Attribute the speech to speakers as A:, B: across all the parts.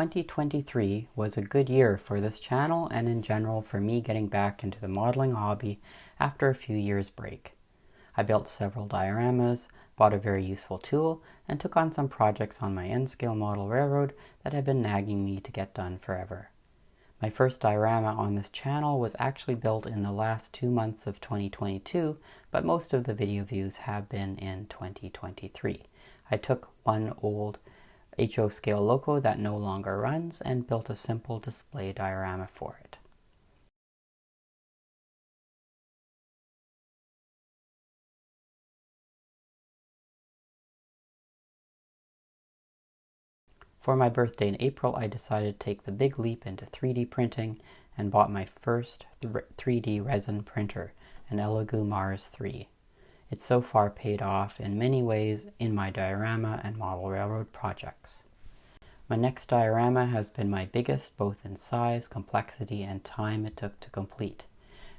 A: 2023 was a good year for this channel and in general for me getting back into the modeling hobby after a few years break. I built several dioramas, bought a very useful tool, and took on some projects on my N-scale model railroad that had been nagging me to get done forever. My first diorama on this channel was actually built in the last 2 months of 2022, but most of the video views have been in 2023. I took one old HO scale loco that no longer runs and built a simple display diorama for it. For my birthday in April, I decided to take the big leap into 3D printing and bought my first 3D resin printer, an Elegoo Mars 3. It's so far paid off in many ways in my diorama and model railroad projects. My next diorama has been my biggest both in size, complexity, and time it took to complete.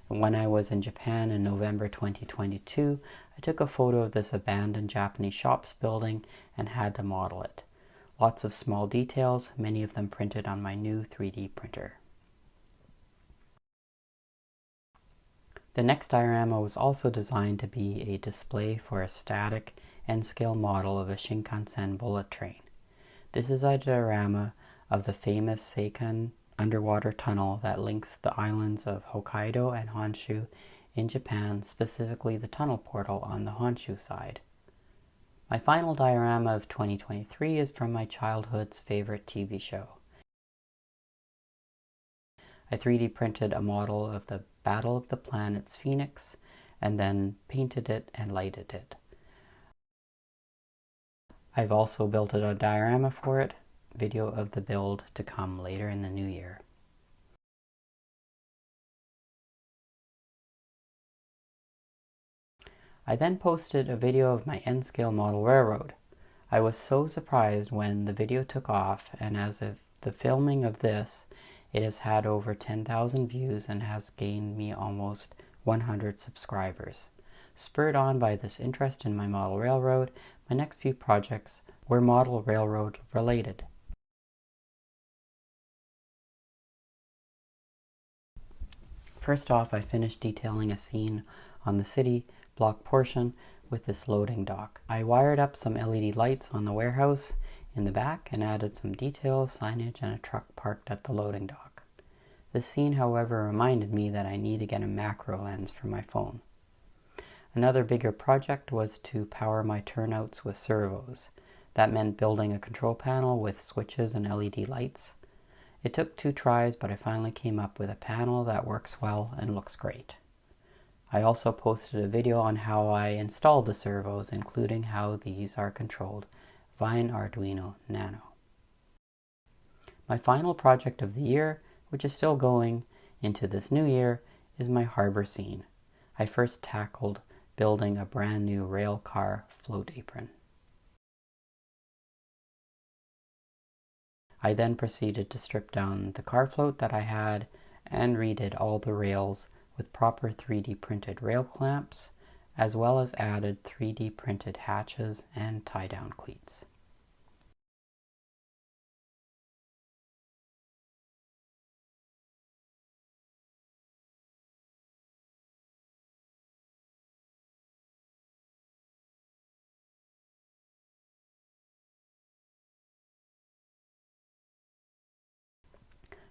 A: When I was in Japan in November 2022, I took a photo of this abandoned Japanese shops building and had to model it. Lots of small details, many of them printed on my new 3D printer. The next diorama was also designed to be a display for a static N-scale model of a Shinkansen bullet train. This is a diorama of the famous Seikan underwater tunnel that links the islands of Hokkaido and Honshu in Japan, specifically the tunnel portal on the Honshu side. My final diorama of 2023 is from my childhood's favorite TV show. I 3D printed a model of the Battle of the Planets Phoenix and then painted it and lighted it. I've also built a diorama for it, video of the build to come later in the new year. I then posted a video of my N-scale model railroad. I was so surprised when the video took off, and as of the filming of this, it has had over 10,000 views and has gained me almost 100 subscribers. Spurred on by this interest in my model railroad, my next few projects were model railroad related. First off, I finished detailing a scene on the city block portion with this loading dock. I wired up some LED lights on the warehouse in the back and added some details, signage, and a truck parked at the loading dock. This scene, however, reminded me that I need to get a macro lens for my phone. Another bigger project was to power my turnouts with servos. That meant building a control panel with switches and LED lights. It took 2 tries, but I finally came up with a panel that works well and looks great. I also posted a video on how I installed the servos, including how these are controlled via an Arduino Nano. My final project of the year, which is still going into this new year, is my harbor scene. I first tackled building a brand new rail car float apron. I then proceeded to strip down the car float that I had and redid all the rails with proper 3D printed rail clamps, as well as added 3D printed hatches and tie-down cleats.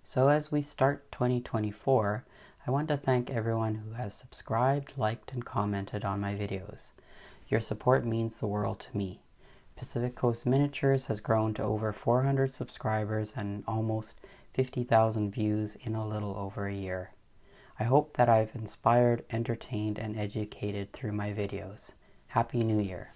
A: So as we start 2024, I want to thank everyone who has subscribed, liked, and commented on my videos. Your support means the world to me. Pacific Coast Miniatures has grown to over 400 subscribers and almost 50,000 views in a little over a year. I hope that I've inspired, entertained, and educated through my videos. Happy New Year!